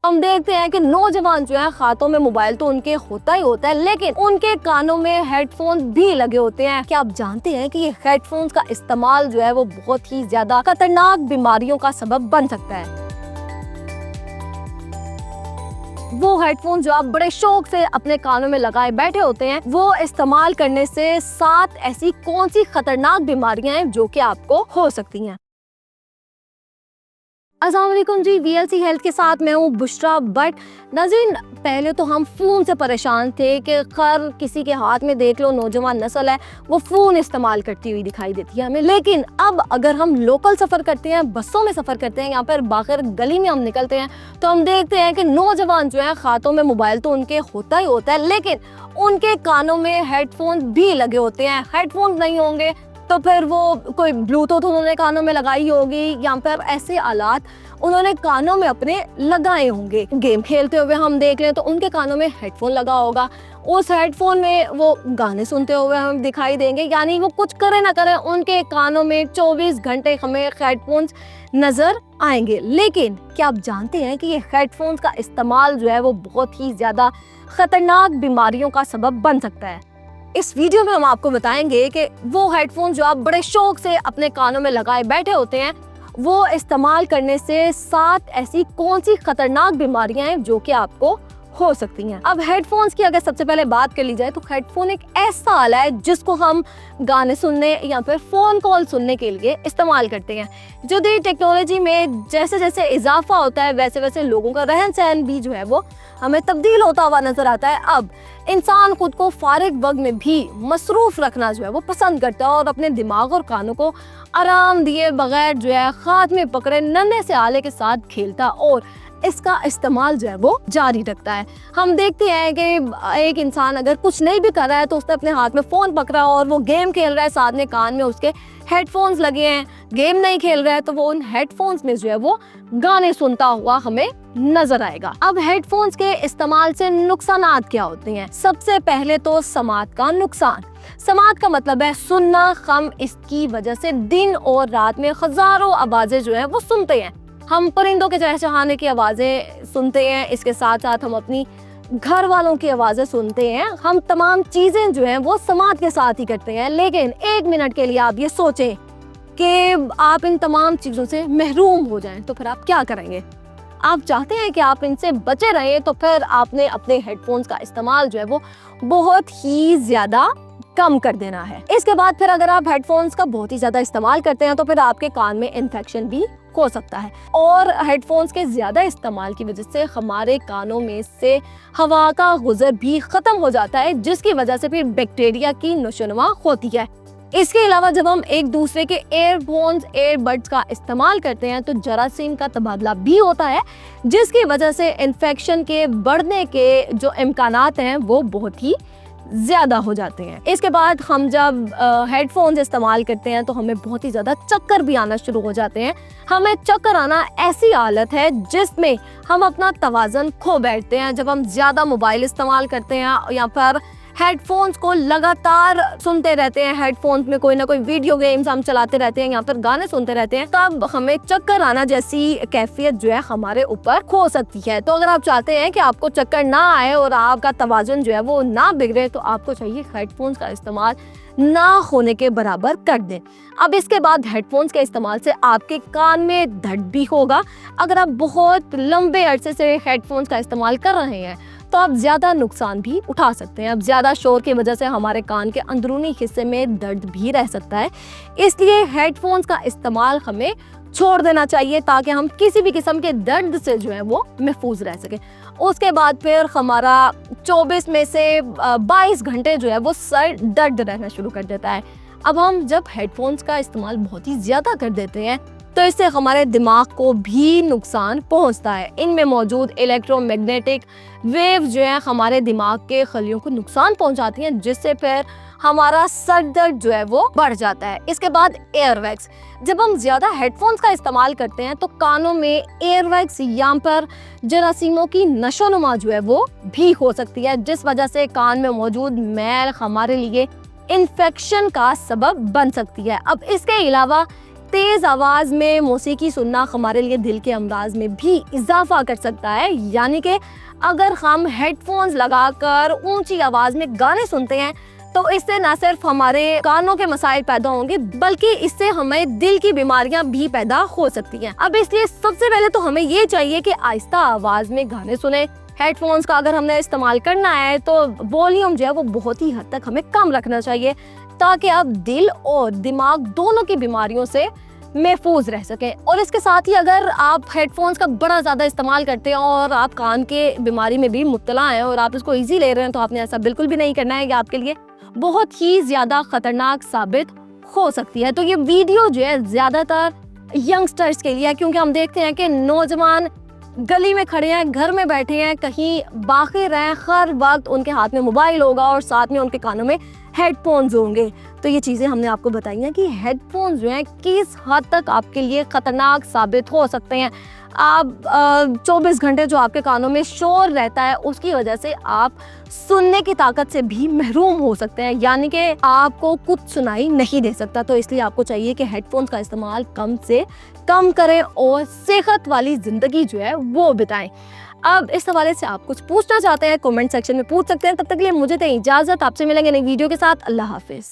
हम देखते हैं कि नौजवान जो है हाथों में मोबाइल तो उनके होता ही होता है, लेकिन उनके कानों में हेडफोन भी लगे होते हैं। क्या आप जानते हैं कि ये हेडफोन्स का इस्तेमाल जो है वो बहुत ही ज्यादा खतरनाक बीमारियों का सबब बन सकता है। वो हेडफोन जो आप बड़े शौक से अपने कानों में लगाए बैठे होते हैं, वो इस्तेमाल करने से 7 ऐसी कौन सी खतरनाक बीमारियां हैं जो कि आपको हो सकती हैं। अस्सलाम वालेकुम जी, VLC हेल्थ के साथ मैं हूँ बुशरा। बट नाज़रीन, पहले तो हम फ़ोन से परेशान थे कि खैर किसी के हाथ में देख लो, नौजवान नस्ल है वो फ़ोन इस्तेमाल करती हुई दिखाई देती है हमें। लेकिन अब अगर हम लोकल सफ़र करते हैं, बसों में सफ़र करते हैं, यहाँ पर बाहर गली में हम निकलते हैं, तो हम देखते हैं कि नौजवान जो है हाथों में मोबाइल तो उनके होता ही होता है, लेकिन उनके कानों में हेडफोन भी लगे होते हैं। हेडफोन नहीं होंगे तो फिर वो कोई ब्लूटूथ उन्होंने कानों में लगाई होगी, या फिर ऐसे आलात उन्होंने कानों में अपने लगाए होंगे। गेम खेलते हुए हम देख लें तो उनके कानों में हेडफोन लगा होगा, उस हेडफोन में वो गाने सुनते हुए हम दिखाई देंगे। यानी वो कुछ करे ना करे, उनके कानों में 24 घंटे हमें हेडफोन्स नज़र आएंगे। लेकिन क्या आप जानते हैं कि ये हेडफोन्स का इस्तेमाल जो है वो बहुत ही ज़्यादा खतरनाक बीमारियों का सबब बन सकता है। इस वीडियो में हम आपको बताएंगे कि वो हेडफोन जो आप बड़े शौक से अपने कानों में लगाए बैठे होते हैं, वो इस्तेमाल करने से 7 ऐसी कौन सी खतरनाक बीमारियां हैं जो कि आपको हो सकती हैं। अब हेडफोन्स की अगर सबसे पहले बात कर ली जाए तो हेडफोन एक ऐसा आला है जिसको हम गाने सुनने या फिर फ़ोन कॉल सुनने के लिए इस्तेमाल करते हैं। जदीद टेक्नोलॉजी में जैसे जैसे इजाफा होता है, वैसे वैसे लोगों का रहन सहन भी जो है वो हमें तब्दील होता हुआ नजर आता है। अब इंसान खुद को फारिग वक्त में भी मसरूफ़ रखना जो है वो पसंद करता है और अपने दिमाग और कानों को आराम दिए बगैर जो है हाथ में पकड़े नन्हे से आले के साथ खेलता और इसका इस्तेमाल जो है वो जारी रखता है। हम देखते हैं कि एक इंसान अगर कुछ नहीं भी कर रहा है तो उसने अपने हाथ में फ़ोन पकड़ा और वो गेम खेल रहा है, साथ में कान में उसके हेडफोन्स लगे हैं। गेम नहीं खेल रहा है तो वो उन हेडफोन्स में जो है वो गाने सुनता हुआ हमें नजर आएगा। अब हेडफोन्स के इस्तेमाल से नुकसानात क्या होते हैं? सबसे पहले तो समात का नुकसान। समात का मतलब है सुनना। हम इसकी वजह से दिन और रात में हजारों आवाज़ें जो है वो सुनते हैं। हम परिंदों के चहचहाने की आवाज़ें सुनते हैं, इसके साथ साथ हम अपनी घर वालों की आवाज़ें सुनते हैं। हम तमाम चीज़ें जो हैं वो समात के साथ ही करते हैं। लेकिन एक मिनट के लिए आप ये सोचें कि आप इन तमाम चीज़ों से महरूम हो जाएं, तो फिर आप क्या करेंगे? आप चाहते हैं कि आप इनसे बचे रहें, तो फिर आपने अपने हेडफोन्स का इस्तेमाल जो है वो बहुत ही ज़्यादा कम कर देना है। इसके बाद फिर अगर आप हेडफोन्स का बहुत ही ज़्यादा इस्तेमाल करते हैं तो फिर आपके कान में इन्फेक्शन भी हो सकता है। और हेडफोन्स के ज़्यादा इस्तेमाल की वजह से हमारे कानों में से हवा का गुजर भी ख़त्म हो जाता है, जिसकी वजह से फिर बैक्टीरिया की नशोनुमा होती है। इसके अलावा जब हम एक दूसरे के एयरफोन्स, एयरबड्स का इस्तेमाल करते हैं तो जरासीम का तबादला भी होता है, जिसकी वजह से इन्फेक्शन के बढ़ने के जो इम्कानात हैं वो बहुत ही ज़्यादा हो जाते हैं। इसके बाद हम जब हेडफोन्स इस्तेमाल करते हैं तो हमें बहुत ही ज़्यादा चक्कर भी आना शुरू हो जाते हैं। हमें चक्कर आना ऐसी हालत है जिसमें हम अपना तवाज़ुन खो बैठते हैं। जब हम ज़्यादा मोबाइल इस्तेमाल करते हैं या फिर हेडफोन्स को लगातार सुनते रहते हैं, हेडफोन्स में कोई ना कोई वीडियो गेम्स हम चलाते रहते हैं या फिर गाने सुनते रहते हैं, तब हमें चक्कर आना जैसी कैफियत जो है हमारे ऊपर हो सकती है। तो अगर आप चाहते हैं कि आपको चक्कर ना आए और आपका तवाज़ुन जो है वो ना बिगड़े, तो आपको चाहिए हेडफोन्स का इस्तेमाल ना होने के बराबर कर दें। अब इसके बाद हेडफोन्स के इस्तेमाल से आपके कान में दर्द भी होगा। अगर आप बहुत लंबे अरसे से हेडफोन्स का इस्तेमाल कर रहे हैं तो आप ज़्यादा नुकसान भी उठा सकते हैं। अब ज़्यादा शोर की वजह से हमारे कान के अंदरूनी हिस्से में दर्द भी रह सकता है, इसलिए हेडफोन्स का इस्तेमाल हमें छोड़ देना चाहिए ताकि हम किसी भी किस्म के दर्द से जो है वो महफूज रह सके। उसके बाद फिर हमारा 24 में से 22 घंटे जो है वो सर दर्द रहना शुरू कर देता है। अब हम जब हेडफोन्स का इस्तेमाल बहुत ही ज़्यादा कर देते हैं तो इससे हमारे दिमाग को भी नुकसान पहुंचता है। इनमें मौजूद इलेक्ट्रोमैग्नेटिक वेव जो है हमारे दिमाग के खलियों को नुकसान पहुंचाती हैं, जिससे फिर हमारा सर दर्द जो है वो बढ़ जाता है। इसके बाद एयरवैक्स। जब हम ज़्यादा हेडफोन्स का इस्तेमाल करते हैं तो कानों में एयरवैक्स या पर जरासीमों की नशोनुमा जो है वो भी हो सकती है, जिस वजह से कान में मौजूद मैल हमारे लिए इन्फेक्शन का सबब बन सकती है। अब इसके अलावा तेज़ आवाज़ में मौसीकी सुनना हमारे लिए दिल के अमराज में भी इजाफा कर सकता है। यानी कि अगर हम हेडफोन्स लगाकर ऊंची आवाज़ में गाने सुनते हैं तो इससे न सिर्फ हमारे कानों के मसाइल पैदा होंगे बल्कि इससे हमें दिल की बीमारियां भी पैदा हो सकती हैं। अब इसलिए सबसे पहले तो हमें ये चाहिए कि आहिस्ता आवाज़ में गाने सुने। हेडफोन्स का अगर हमने इस्तेमाल करना है तो वॉल्यूम जो है वो बहुत ही हद तक हमें कम रखना चाहिए ताकि आप दिल और दिमाग दोनों की बीमारियों से महफूज रह सकें। और इसके साथ ही अगर आप हेडफोन्स का बड़ा ज़्यादा इस्तेमाल करते हैं और आप कान के बीमारी में भी मुब्तला हैं और आप इसको ईजी ले रहे हैं तो आपने ऐसा बिल्कुल भी नहीं करना है। ये आपके लिए बहुत ही ज़्यादा ख़तरनाक साबित हो सकती है। तो ये वीडियो जो है ज़्यादातर यंगस्टर्स के लिए है क्योंकि हम देखते हैं कि नौजवान गली में खड़े हैं, घर में बैठे हैं, कहीं बाहर हैं, हर वक्त उनके हाथ में मोबाइल होगा और साथ में उनके कानों में हेडफोन्स होंगे। तो ये चीज़ें हमने आपको बताई हैं कि हेडफोन्स जो हैं किस हद तक आपके लिए ख़तरनाक साबित हो सकते हैं। आप 24 घंटे जो आपके कानों में शोर रहता है उसकी वजह से आप सुनने की ताकत से भी महरूम हो सकते हैं, यानी कि आपको कुछ सुनाई नहीं दे सकता। तो इसलिए आपको चाहिए कि हेडफोन्स का इस्तेमाल कम से कम करें और सेहत वाली ज़िंदगी जो है वो बिताएं। अब इस हवाले से आप कुछ पूछना चाहते हैं कमेंट सेक्शन में पूछ सकते हैं। तब तक के लिए मुझे दें इजाज़त, आपसे मिलेंगे नई वीडियो के साथ। अल्लाह हाफिज़।